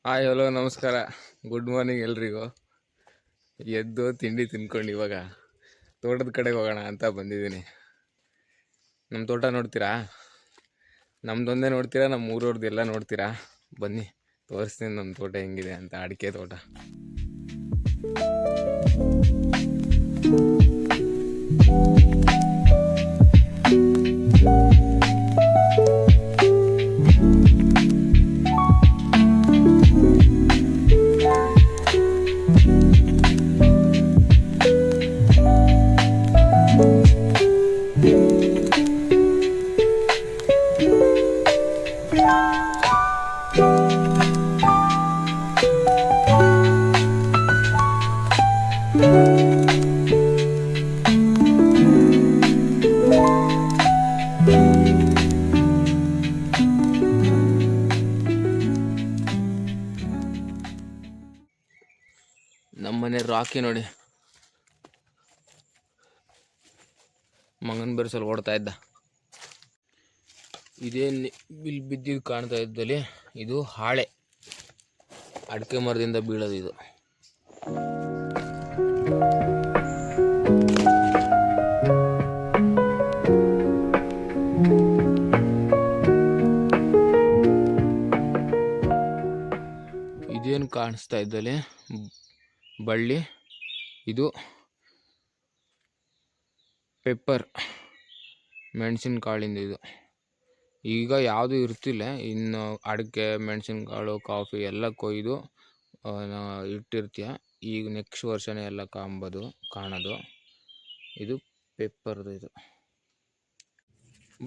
Hi hello ನಮಸ್ಕಾರ. Good morning ಎಲ್ರಿಗೂ. ಎದ್ದು ತಿಂಡಿ ತಿನ್ಕೊಂಡು ಇವಾಗ ತೋಟದ ಕಡೆಗೆ ಹೋಗೋಣ ಅಂತ ಬಂದಿದ್ದೀನಿ. ನಮ್ಮ ತೋಟ ನೋಡ್ತೀರಾ? ನಮ್ಮದೊಂದೇ ನೋಡ್ತೀರಾ, ನಮ್ಮ ಊರವ್ರದ್ದು ಎಲ್ಲ ನೋಡ್ತೀರಾ? ಬನ್ನಿ ತೋರಿಸ್ತೀನಿ ನಮ್ಮ ತೋಟ ಹೆಂಗಿದೆ ಅಂತ. ಅಡಿಕೆ ತೋಟ. ನಮ್ಮನೆ ರಾಕಿ ನೋಡಿ, ಮಂಗನ ಬೆರೆಸಲ್ಲಿ ಓಡ್ತಾ ಇದ್ದ. ಇದೇನು ಇಲ್ಲಿ ಬಿದ್ದಿದ್ದು ಕಾಣ್ತಾ ಇದ್ದಲ್ಲಿ ಇದು ಹಾಳೆ, ಅಡಿಕೆ ಮರದಿಂದ ಬೀಳೋದು ಇದು. ಇದೇನು ಕಾಣಿಸ್ತಾ ಇದ್ದಲ್ಲಿ ಬಳ್ಳಿ, ಇದು ಪೆಪ್ಪರ್, ಮೆಣಸಿನಕಾಳಿಂದ ಇದು. ಈಗ ಯಾವುದು ಇರ್ತಿಲ್ಲ, ಇನ್ನು ಅಡಿಕೆ, ಮೆಣಸಿನಕಾಳು, ಕಾಫಿ ಎಲ್ಲ ಕೊಯ್ದು ಇಟ್ಟಿರ್ತೀಯ. ಈಗ ನೆಕ್ಸ್ಟ್ ವರ್ಷನೇ ಎಲ್ಲ ಕಾಣೋದು. ಇದು ಪೆಪ್ಪರ್ದು ಇದು.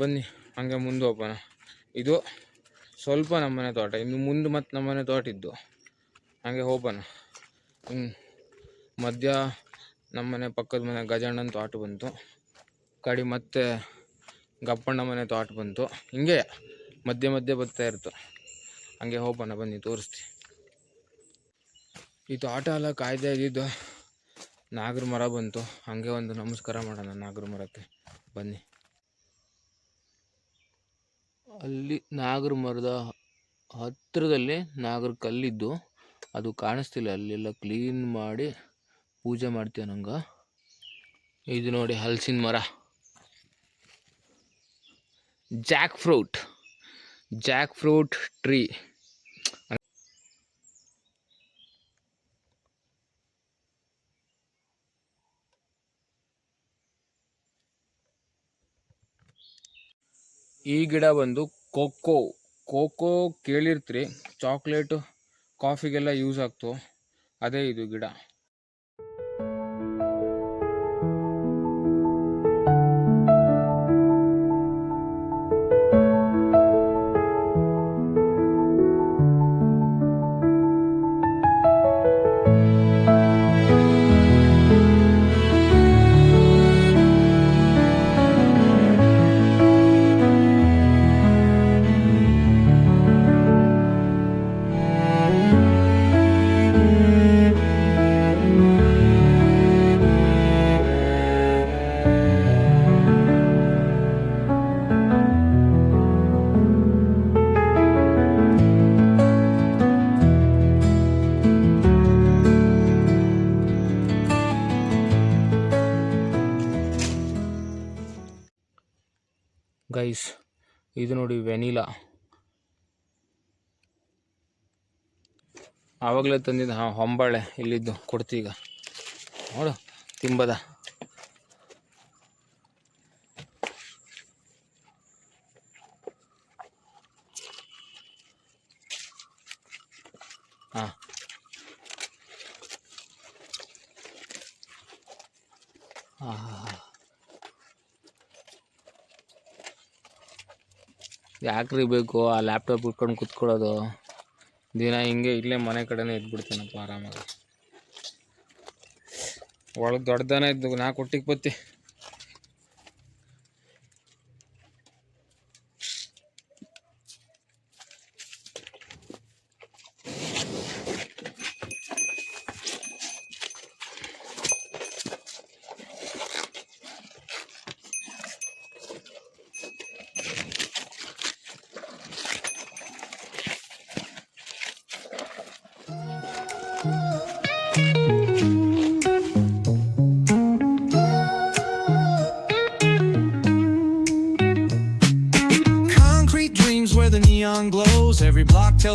ಬನ್ನಿ ಹಂಗೆ ಮುಂದೆ ಹೋಗೋಣ. ಇದು ಸ್ವಲ್ಪ ನಮ್ಮನೆ ತೋಟ, ಇನ್ನು ಮುಂದೆ ಮತ್ತು ನಮ್ಮನೆ ತೋಟ ಇದ್ದು ಹಾಗೆ ಹೋಗೋಣ. ಮಧ್ಯ ನಮ್ಮನೆ ಪಕ್ಕದ ಮನೆ ಗಜಣ್ಣನ ತೋಟ ಬಂತು, ಕಡಿ ಮತ್ತೆ ಗಪ್ಪಣ್ಣ ಮನೆ ತೋಟ ಬಂತು. ಹಿಂಗೆ ಮಧ್ಯೆ ಬರ್ತಾ ಇರ್ತು. ಹಂಗೆ ಹೋಗೋಣ ಬನ್ನಿ, ತೋರಿಸ್ತಿ. ಈ ತೋಟ ಎಲ್ಲ ಕಾಯ್ದೆ ಇದ್ದಿದ್ದು ನಾಗರ ಮರ ಬಂತು. ಹಾಗೆ ಒಂದು ನಮಸ್ಕಾರ ಮಾಡೋಣ ನಾಗರ ಮರಕ್ಕೆ. ಬನ್ನಿ. ಅಲ್ಲಿ ನಾಗರ ಮರದ ಹತ್ತಿರದಲ್ಲಿ ನಾಗರ ಕಲ್ಲಿದ್ದು, ಅದು ಕಾಣಿಸ್ತಿಲ್ಲ. ಅಲ್ಲೆಲ್ಲ ಕ್ಲೀನ್ ಮಾಡಿ ಪೂಜೆ ಮಾಡ್ತೀಯ ನಂಗೆ. ಇದು ನೋಡಿ ಹಲಸಿನ ಮರ, ಜಾಕ್ ಫ್ರೂಟ್ ಟ್ರೀ. ಈ ಗಿಡ ಬಂದು ಕೋಕೋ ಕೇಳಿರ್ತೀರಿ, ಚಾಕ್ಲೇಟು ಕಾಫಿಗೆಲ್ಲ ಯೂಸ್ ಆಗ್ತು. ಅದೇ ಇದು ಗಿಡ. ಗೈಸ್, ಇದು ನೋಡಿ ವೆನಿಲಾ. ಆವಾಗಲೇ ತಂದಿದ್ದು. ಹೊಂಬಾಳೆ ಇಲ್ಲಿದ್ದು ಕೊಡ್ತೀಗ ನೋಡು, ತಿಂಬದ. ಹಾಂ, ಯಾಕ್ರಿ ಬೇಕು ಆ ಲ್ಯಾಪ್ಟಾಪ್ ಇಟ್ಕೊಂಡು ಕುತ್ಕೊಳ್ಳೋದು? ದಿನ ಹಿಂಗೆ ಇಲ್ಲೇ ಮನೆ ಕಡೆನೇ ಇದ್ಬಿಡ್ತೀನಪ್ಪ ಆರಾಮಾಗಿ. ಒಳಗೆ ದೊಡ್ಡದನ ಇದ್ದು ನಾ ಕೊಟ್ಟಿಗೆ ಬತ್ತಿ.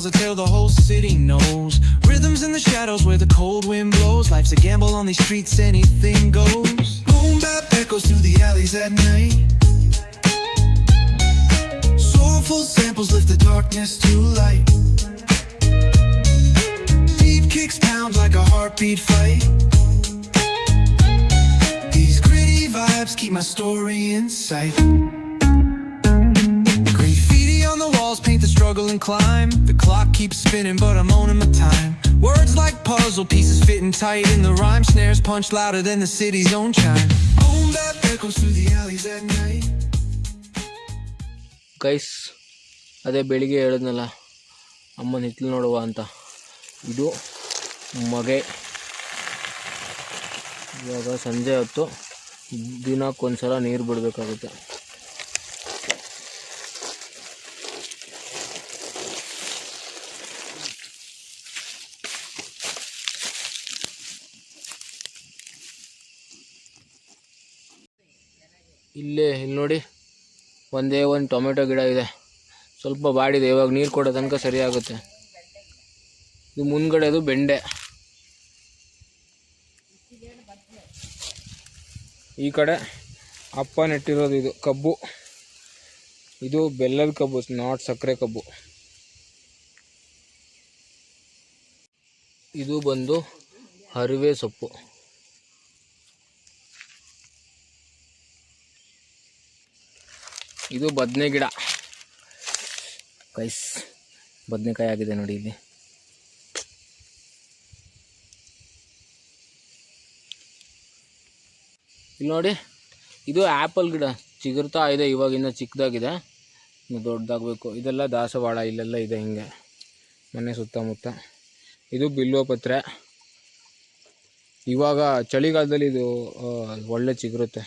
tells a tale the whole city knows. Rhythms in the shadows where the cold wind blows. Life's a gamble on these streets, anything goes. Boom bap echoes through the alleys at night. Soulful samples lift the darkness to light. Beat kicks pound like a heartbeat fight. These gritty vibes keep my story in sight. Graffiti on the walls paint the struggle and climb. The clock keeps spinning but I'm owning my time. Words like puzzle pieces fitting tight in the rhyme. Snares punch louder than the city's own chime. Boom bap echoes through the alleys at night. Guys, ಅದೇ ಬೆಳಿಗ್ಗೆ ಹೇಳಿದ್ನಲ್ಲ ಅಮ್ಮನ ಹಿತ್ಲು ನೋಡುವ ಅಂತ. ಇದು ಮಗೆ. ಇವಾಗ ಸಂಜೆ ಹೊತ್ತು ದಿನಕ್ಕೊಂದ್ಸಲ ನೀರು ಬಿಡಬೇಕಾಗುತ್ತೆ. ಇಲ್ಲಿ ನೋಡಿ, ಒಂದೇ ಒಂದು ಟೊಮೆಟೊ ಗಿಡ ಇದೆ, ಸ್ವಲ್ಪ ಬಾಡಿದೆ. ಇವಾಗ ನೀರು ಕೊಡೋ ತನಕ ಸರಿ ಆಗುತ್ತೆ. ಇದು ಮುಂದ್ಗಡೆದು ಬೆಂಡೆ. ಈ ಕಡೆ ಅಪ್ಪ ನೆಟ್ಟಿರೋದು ಇದು ಕಬ್ಬು. ಇದು ಬೆಲ್ಲದ ಕಬ್ಬು, ನಾಟ್ ಸಕ್ಕರೆ ಕಬ್ಬು. ಇದು ಬಂದು ಹರಿವೆ ಸೊಪ್ಪು. ಇದು ಬದನೆ ಗಿಡ. ಗೈಸ್, ಬದನೆಕಾಯಿ ಆಗಿದೆ ನೋಡಿ ಇಲ್ಲಿ. ಇಲ್ಲಿ ನೋಡಿ, ಇದು ಆ್ಯಪಲ್ ಗಿಡ ಚಿಗುರ್ತಾ ಇದೆ. ಇವಾಗಿನ್ನ ಚಿಕ್ಕದಾಗಿದೆ, ಇನ್ನು ದೊಡ್ಡದಾಗಬೇಕು. ಇದೆಲ್ಲ ದಾಸವಾಳ ಇಲ್ಲೆಲ್ಲ ಇದೆ ಹಿಂಗೆ ಮನೆ ಸುತ್ತಮುತ್ತ. ಇದು ಬಿಲ್ವಪತ್ರೆ. ಇವಾಗ ಚಳಿಗಾಲದಲ್ಲಿ ಇದು ಒಳ್ಳೆ ಚಿಗುರುತ್ತೆ.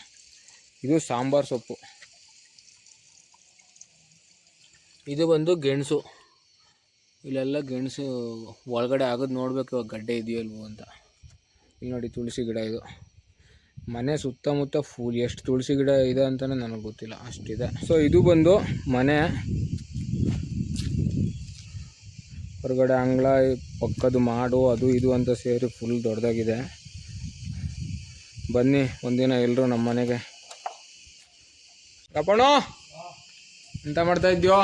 ಇದು ಸಾಂಬಾರು ಸೊಪ್ಪು. ಇದು ಬಂದು ಗೆಣಸು. ಇಲ್ಲೆಲ್ಲ ಗೆಣಸು ಒಳಗಡೆ ಆಗೋದು ನೋಡ್ಬೇಕು ಇವಾಗ ಗಡ್ಡೆ ಇದೆಯೋ ಇಲ್ವೋ ಅಂತ. ಇಲ್ಲಿ ನೋಡಿ ತುಳಸಿ ಗಿಡ. ಇದು ಮನೆ ಸುತ್ತಮುತ್ತ ಫುಲ್ ಎಷ್ಟು ತುಳಸಿ ಗಿಡ ಇದೆ ಅಂತಲೇ ನನಗೆ ಗೊತ್ತಿಲ್ಲ, ಅಷ್ಟಿದೆ. ಸೊ ಇದು ಬಂದು ಮನೆ ಹೊರಗಡೆ ಅಂಗಳ, ಪಕ್ಕದ ಮಾಡು, ಅದು ಇದು ಅಂತ ಸೇರಿ ಫುಲ್ ದೊಡ್ಡದಾಗಿದೆ. ಬನ್ನಿ ಒಂದಿನ ಎಲ್ಲರೂ ನಮ್ಮ ಮನೆಗೆ. ಕಪ್ಪಣ್ಣು ಎಂತ ಮಾಡ್ತಾ ಇದ್ಯೋ?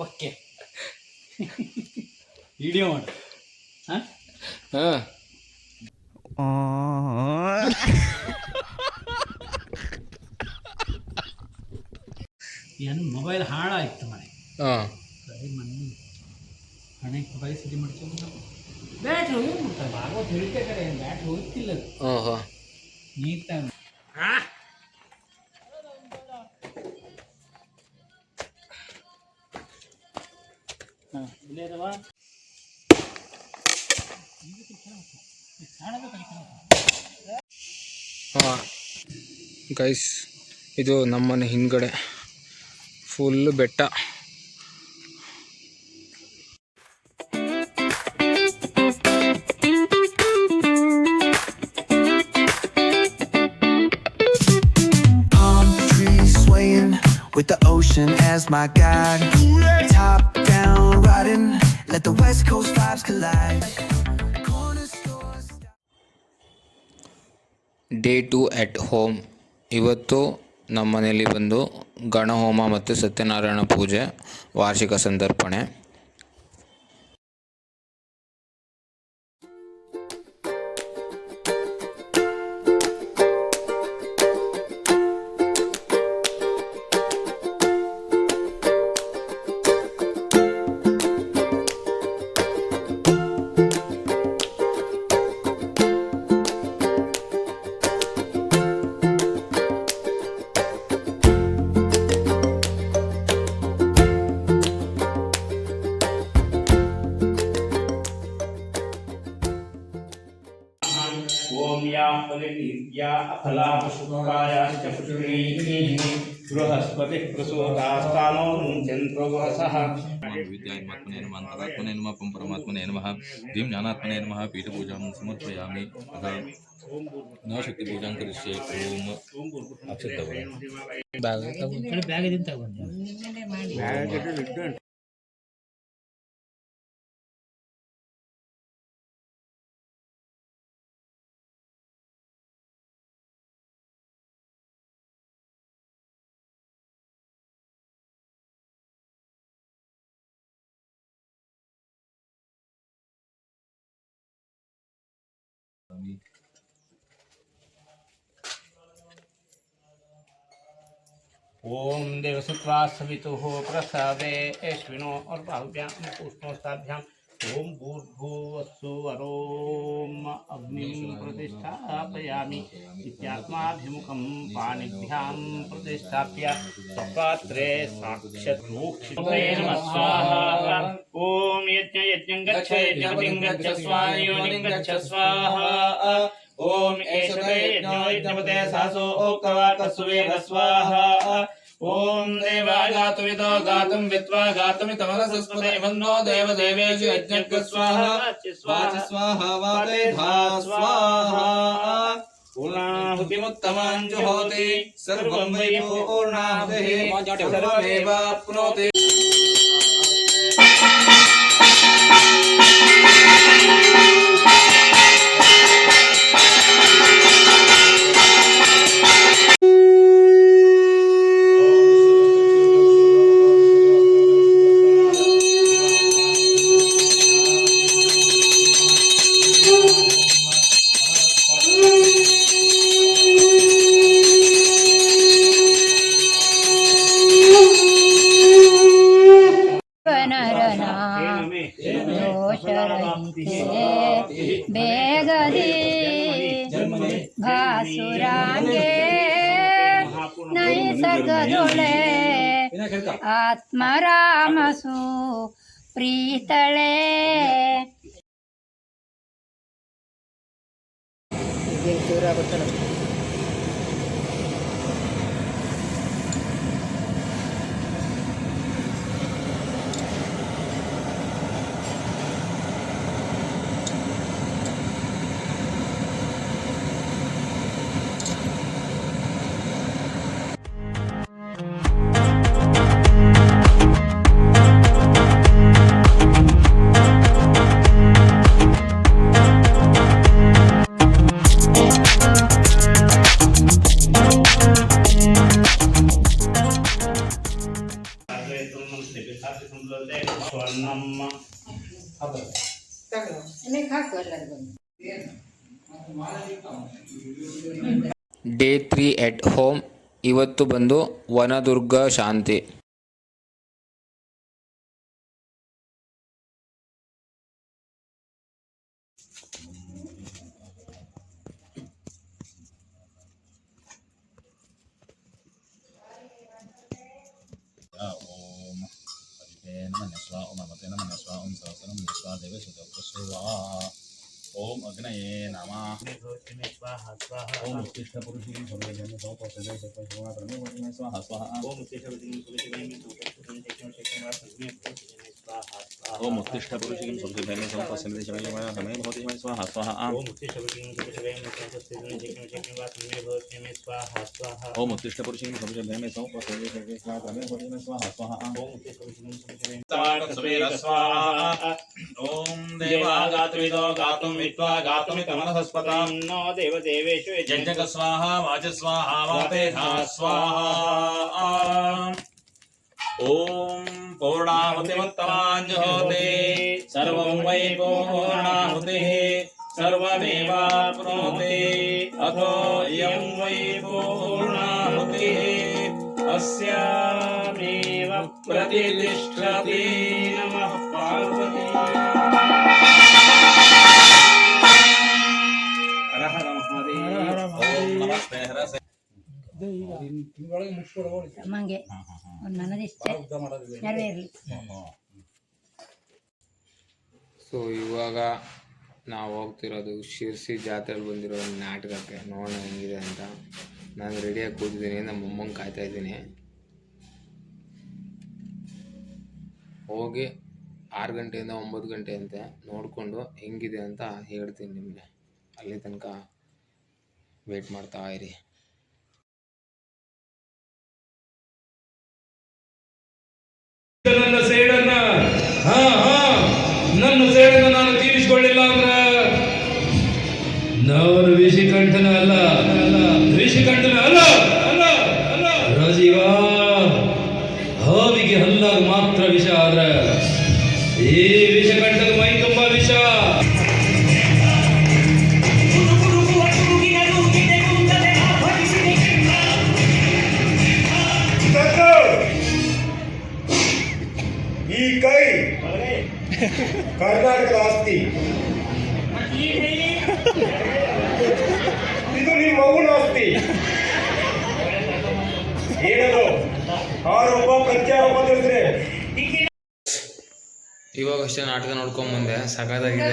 ಓಕೆ, ವಿಡಿಯೋ ಮಾಡು. ಏನು ಮೊಬೈಲ್ ಹಾಳಾಯ್ತು ಮನೆ. ಮನೆ ಹಣೆ ಮೊಬೈಲ್ ಸರಿ ಮಾಡ್ತೀವಿ. ಬ್ಯಾಟ್ರಿ ಹೋಗ್ಬಿಡ್ತಾರೆ. ಭಾಗವತ್ ಹೇಳ್ತೆ ಕಡೆ ಬ್ಯಾಟ್ರಿ ಹೋಗ್ತಿಲ್ಲ. ನೀತ ಗೈಸ್, ಇದು ನಮ್ಮನೆ ಹಿಂದ್ಗಡೆ ಫುಲ್ ಬೆಟ್ಟ. With the ocean as my guide, top down riding, let the west coast vibes collide. Day 2 at home. ಇವತ್ತು ನಮ್ಮ ಮನೆಯಲ್ಲಿ ಬಂದು ಗಣಹೋಮ ಮತ್ತು ಸತ್ಯನಾರಾಯಣ ಪೂಜೆ ವಾರ್ಷಿಕ ಸಂದರ್ಪಣೆ. ओम या फलित या फलापशुकायाश्च पुष्पैः बृहस्पति प्रसूतास्तानो मुञ्चन्तो वसः विद्यात्मने नमः अंतरात्मने नमः परमात्मने नमः दीं ज्ञानात्मने नमः पीठपूजां समर्पयामि अतः न शक्ति पूजां करिष्ये ओम अक्षतः ಬ್ಯಾಗ್ ಇದನ್ನು ತಗೊಂಡು ओम देवसत्वा सवितुः प्रसादे अश्विनो और बाहुभ्यां पुष्पोस्ताभ्यां ओम भूर्भुवस्सु वरोम अग्निं प्रतिष्ठापयामि इत्यात्माभिमुखं पाणिभ्यां प्रतिष्ठाप्य स्वपात्रे साक्षात्रोक्षिते नमः स्वाहा ओम यज्ञं गच्छ यज्ञपतिं गच्छ स्वाहा योनिं गच्छ स्वाहा ओम एषते यज्ञपते सासो ओक्तवाकस्वेद स्वाहा ओम देवाय गातुमितो गातुं वित्वा गातुमितमनसस्पते मन्नो देवदेवेषु यज्ञः स्वाहा स्वाहा स्वाहा वाते धा स्वाहा पूर्णाहुतिमुत्तमां जुहोति सर्वं वै पूर्णाहुतिः सर्वमेवाप्नोति ಬೇಗದಿ ಭಾಸುರಾಂಗೆ ನೈಸರ್ಗದೊಳೆ ಆತ್ಮರಾಮಸು ಪ್ರೀತಳೆ ಡೇ 3 ಎಟ್ ಹೋಮ್. ಇವತ್ತು ಬಂದು ವನದುರ್ಗ ಶಾಂತಿ. ओम हरिते नमः स्वाहा ओम अमते नमः स्वाहा ओम सहस्रम स्वाहा देवसुतो स्वाहा ओम अग्नये नमः स्वाहा स्वाहा ओम उत्तिष्ठ पुरुषं सर्वजन सौपसदे सत्वस्वाहा ब्रह्मवतिमे स्वाहा स्वाहा ओम उत्तिष्ठ पुरुषं स्वाहा ओम उत्तिष्ठ पुरुषं सर्वजन सौपसदे सत्वस्वाहा ब्रह्मवतिमे स्वाहा स्वाहा ओम उत्तिष्ठ पुरुषं स्वाहा स्वाहा ओम उत्तिष्ठ पुरुषं सर्वजन सौपसदे सत्वस्वाहा ब्रह्मवतिमे स्वाहा स्वाहा ओम उत्तिष्ठ पुरुषं स्वाहा ओम देवागात्विदो गातुं वित्वा गातुमितमनसस्पतां नो देवदेवेषु यज्ञक स्वाहा वाच स्वाहा वाते धा स्वाहा ओम पूर्णाहुतिमुत्तमां जुहोति सर्वं वै पूर्णाहुतिः सर्वमेवाप्नोति अथो इयं वै पूर्णाहुतिः अस्यामेव प्रतिष्ठति नमः पार्वती हर हर महादेव ओम नमस्ते हरसे ನಮಗೆ ಒಂದು ನನ್ನದಿಷ್ಟೇ ನೆರವೇರಲಿ. ಸೊ ಇವಾಗ ನಾವು ಹೋಗ್ತಿರೋದು ಶಿರ್ಸಿ ಜಾತ್ರೆಯಲ್ಲಿ ಬಂದಿರೋ ನಾಟಕಕ್ಕೆ. ನೋಡೋಣ ಹೆಂಗಿದೆ ಅಂತ. ನಾನು ರೆಡಿಯಾಗಿ ಕೂತಿದ್ದೀನಿ, ನಮ್ಮ ಅಮ್ಮಂಗೆ ಕಾಯ್ತಾಯಿದ್ದೀನಿ. ಹೋಗಿ 6 ಗಂಟೆಯಿಂದ 9 ಗಂಟೆ ಅಂತೆ ನೋಡಿಕೊಂಡು ಹೆಂಗಿದೆ ಅಂತ ಹೇಳ್ತೀನಿ ನಿಮಗೆ. ಅಲ್ಲಿ ತನಕ ವೇಟ್ ಮಾಡ್ತಾ ಇರಿ. ನನ್ನ ಸೇಡನ್ನ ನನ್ನ ಸೇಡನ್ನ ನಾನು ತೀರಿಸಿಕೊಳ್ಳಿಲ್ಲ ಅಂದ್ರ ನಾನು ವಿಷಿಕಂಠನ ಅಲ್ಲ ರಾಜೀವ. ಹಾವಿಗೆ ಹಲ್ಲಾಗ ಮಾತ್ರ ವಿಷ ಆದ್ರ ಈ ವಿಷಕಂಠದ ಮೈ ತುಂಬಾ ವಿಷ. ಈ ಕೈ ಕರ್ನಾಟಕದ ಆಸ್ತಿ. ಇದು ನಿಮ್ಮ ಮಗುನ ಆಸ್ತಿ. ಏನದು ಆರೋಪ ಪ್ರತ್ಯಾರೋಪ ತಿಳಿದ್ರೆ ಇವಾಗಷ್ಟೇ ನಾಟಕ ನೋಡ್ಕೊಂಬಂದೆ, ಸಖತ್ತಾಗಿದೆ,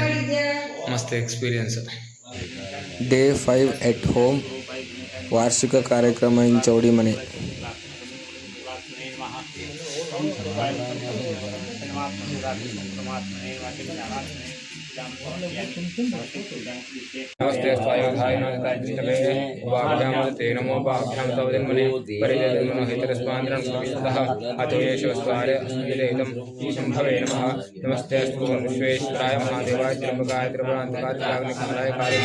ಮಸ್ತ್ ಎಕ್ಸ್ಪೀರಿಯನ್ಸ್. ಡೇ 5 ಎಟ್ ಹೋಮ್, ವಾರ್ಷಿಕ ಕಾರ್ಯಕ್ರಮ ಇನ್ ಚೌಡಿಮನೆ. नमस्ते स्वायुधाय नमस्ते वाभ्यामते नमो वाभ्याम तव जन्मने परिजन्मनो हितरस्मान्द्रं सुविस्तः अतो येष वस्वारे अस्मिदेदं ईशम्भवे नमः. नमस्ते अस्तु विश्वेश्वराय महादेवाय त्र्यंबकाय त्रिपुरान्तकाय त्रिनाग्निकाय कार्य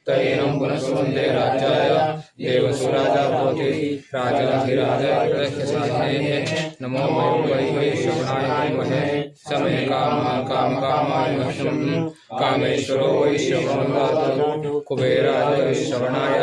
तैनं पुनस्वन्दे राज्याय देवसुराजा भवति राजाधिराजसाधने नमो वै श्रवणाय विद्महे समय कामाय मह्यं कामेश्वरो वै श्रवणात् कुबेराय वै श्रवणाय.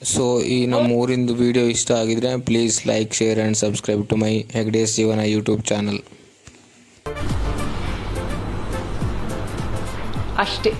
ಸೊ ಈ ನಮ್ಮ ಊರಿಂದು ವಿಡಿಯೋ ಇಷ್ಟ ಆಗಿದ್ರೆ please like, share and subscribe to my Hegde's Jeevana YouTube channel. ಅಷ್ಟೇ.